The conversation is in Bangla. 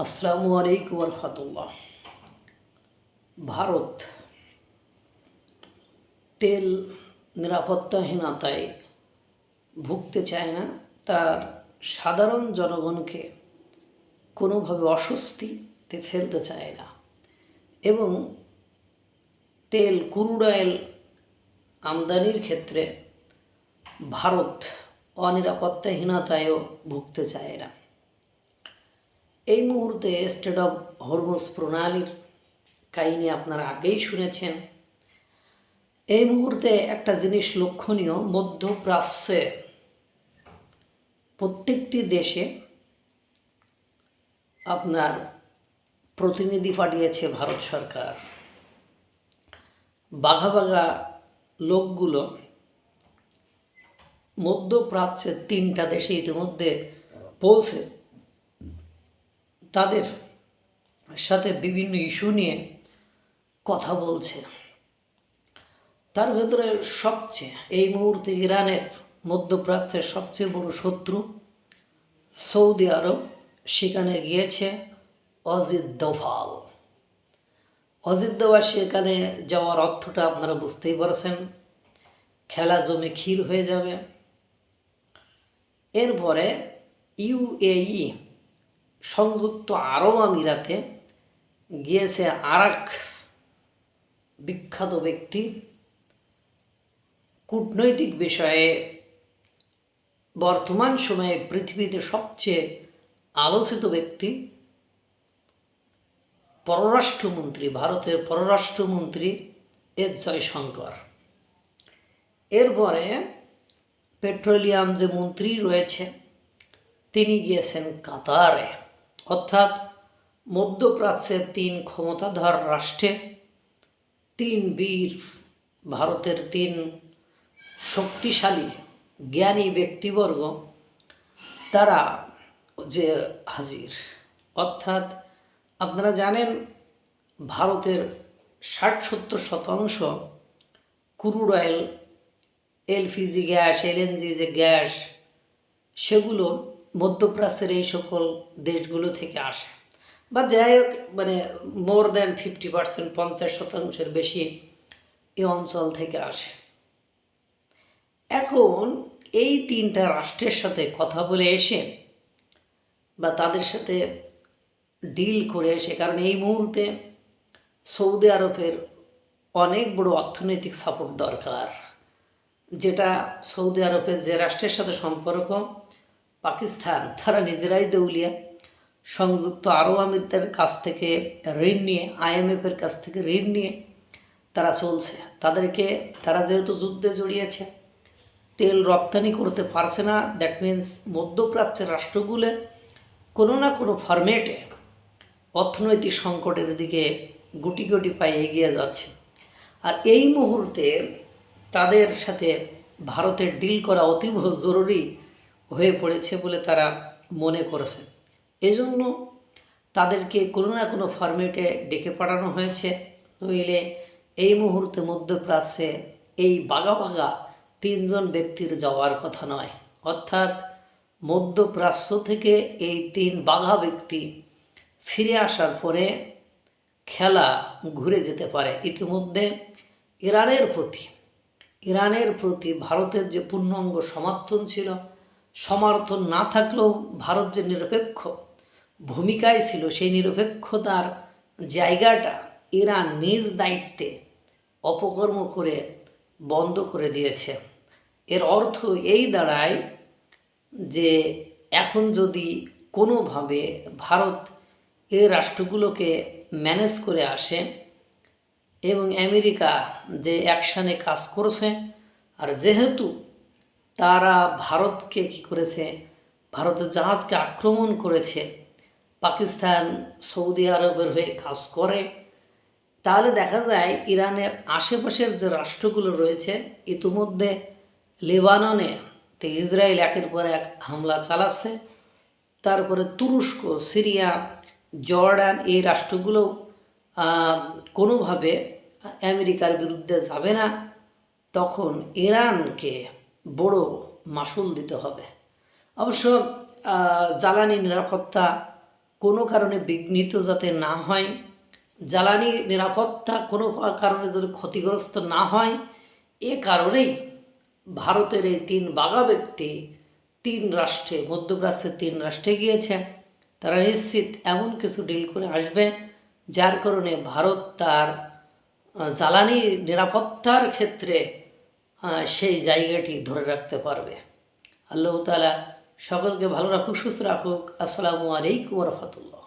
আসসালামু আলাইকুম রহমতুল্লাহ। ভারত তেল নিরাপত্তাহীনতায় ভুগতে চায় না, তার সাধারণ জনগণকে কোনোভাবে অস্বস্তিতে ফেলতে চায় না এবং তেল ক্রুড অয়েল আমদানির ক্ষেত্রে ভারত অনিরাপত্তাহীনতায়ও ভুগতে চায় না। এই মুহূর্তে স্টেট অফ হরমুজ প্রণালীর কাহিনী আপনারা আগেই শুনেছেন। এই মুহূর্তে একটা জিনিস লক্ষণীয়, মধ্যপ্রাচ্যে প্রত্যেকটি দেশে আপনার প্রতিনিধি পাঠিয়েছে ভারত সরকার। বাঘা বাঘা লোকগুলো মধ্যপ্রাচ্যের 3টা দেশে ইতিমধ্যে পৌঁছে তাদের সাথে বিভিন্ন ইস্যু নিয়ে কথা বলছে। তার ভেতরে সবচেয়ে এই মুহূর্তে ইরানের মধ্যপ্রাচ্যের সবচেয়ে বড় শত্রু সৌদি আরব, সেখানে গিয়েছে অজিত দোভাল। অজিত দোভাল সেখানে যাওয়ার অর্থটা আপনারা বুঝতেই পারছেন, খেলা জমে ক্ষীর হয়ে যাবে। এরপরে ইউএই সংযুক্ত আরব আমিরাতে গিয়েছে আর এক বিখ্যাত ব্যক্তি, কূটনৈতিক বিষয়ে বর্তমান সময়ে পৃথিবীতে সবচেয়ে আলোচিত ব্যক্তি, পররাষ্ট্রমন্ত্রী, ভারতের পররাষ্ট্রমন্ত্রী এস জয়শঙ্কর। এরপরে পেট্রোলিয়াম যে মন্ত্রী রয়েছে তিনি গিয়েছেন কাতারে। অর্থাৎ মধ্যপ্রাচ্যের 3 ক্ষমতাধর রাষ্ট্রে 3 বীর, ভারতের 3 শক্তিশালী জ্ঞানী ব্যক্তিবর্গ তারা যে হাজির। অর্থাৎ আপনারা জানেন ভারতের 60-70% crude oil, LPG gas, LNG যে গ্যাস, সেগুলো মধ্যপ্রাচ্যের এই সকল দেশগুলো থেকে আসে, বা যাই হোক মোর দ্যান 50%, 50%-এর বেশি এই অঞ্চল থেকে আসে। এখন এই 3টা রাষ্ট্রের সাথে কথা বলে এসে বা তাদের সাথে ডিল করে এসে, কারণ এই মুহূর্তে সৌদি আরবের অনেক বড় অর্থনৈতিক সাপোর্ট দরকার, যেটা সৌদি আরবের যে রাষ্ট্রের সাথে সম্পর্ক পাকিস্তান, তারা নিজেরাই দেউলিয়া। সংযুক্ত আরব আমিরাতের কাছ থেকে ঋণ নিয়ে, IMF-এর কাছ থেকে ঋণ নিয়ে তারা চলছে। তারা যেহেতু যুদ্ধে জড়িয়েছে, তেল রপ্তানি করতে পারছে না, দ্যাট মিন্স মধ্যপ্রাচ্যের রাষ্ট্রগুলো কোনো না কোনো ফরম্যাটে অর্থনৈতিক সংকটের দিকে গুটি গুটি পায়ে এগিয়ে যাচ্ছে। আর এই মুহূর্তে তাদের সাথে ভারতের ডিল করা অতীব জরুরি হয়ে পড়েছে বলে তারা মনে করেছে। এজন্য তাদেরকে কোনো না কোনো ফরম্যাটে ডেকে পাঠানো হয়েছে। নইলে এই মুহূর্তে মধ্যপ্রাচ্যে এই বাঘা বাঘা 3 জন ব্যক্তির যাওয়ার কথা নয়। অর্থাৎ মধ্যপ্রাচ্য থেকে এই 3 বাঘা ব্যক্তি ফিরে আসার পরে খেলা ঘুরে যেতে পারে। ইতিমধ্যে ইরানের প্রতি ভারতের যে পূর্ণাঙ্গ সমর্থন ছিল, সমর্থন না থাকলেও ভারত যে নিরপেক্ষ ভূমিকায় ছিল, সেই নিরপেক্ষতার জায়গাটা ইরান নিজ দায়িত্বে অপকর্ম করে বন্ধ করে দিয়েছে। এর অর্থ এই দাঁড়ায় যে এখন যদি কোনোভাবে ভারত এই রাষ্ট্রগুলোকে ম্যানেজ করে আসে এবং আমেরিকা যে অ্যাকশানে কাজ করছে, আর যেহেতু তারা ভারতকে কী করেছে, ভারতের জাহাজকে আক্রমণ করেছে, পাকিস্তান সৌদি আরবের হয়ে কাজ করে, তাহলে দেখা যায় ইরানের আশেপাশের যে রাষ্ট্রগুলো রয়েছে, ইতিমধ্যে লেবাননে তো ইসরায়েল একের পর এক হামলা চালাচ্ছে, তারপরে তুরস্ক, সিরিয়া, জর্ডান, এই রাষ্ট্রগুলো কোনোভাবে আমেরিকার বিরুদ্ধে যাবে না। তখন ইরানকে বড় মাশুল দিতে হবে। অবশ্য জ্বালানি নিরাপত্তা কোনো কারণে বিঘ্নিত যাতে না হয়, জ্বালানি নিরাপত্তা কোনো কারণে যদি ক্ষতিগ্রস্ত না হয়, এ কারণেই ভারতের এই 3 বাঘা ব্যক্তি 3 রাষ্ট্রে, মধ্যপ্রাচ্যের 3 রাষ্ট্রে গিয়েছে। তারা নিশ্চিত এমন কিছু ডিল করে আসবে যার কারণে ভারত তার জ্বালানি নিরাপত্তার ক্ষেত্রে সেই জায়গাটি ধরে রাখতে পারবে। আল্লাহ তাআলা সকলকে ভালো রাখুক, সুস্থ রাখুক। আসসালামু আলাইকুম ওয়া রাহমাতুল্লাহ।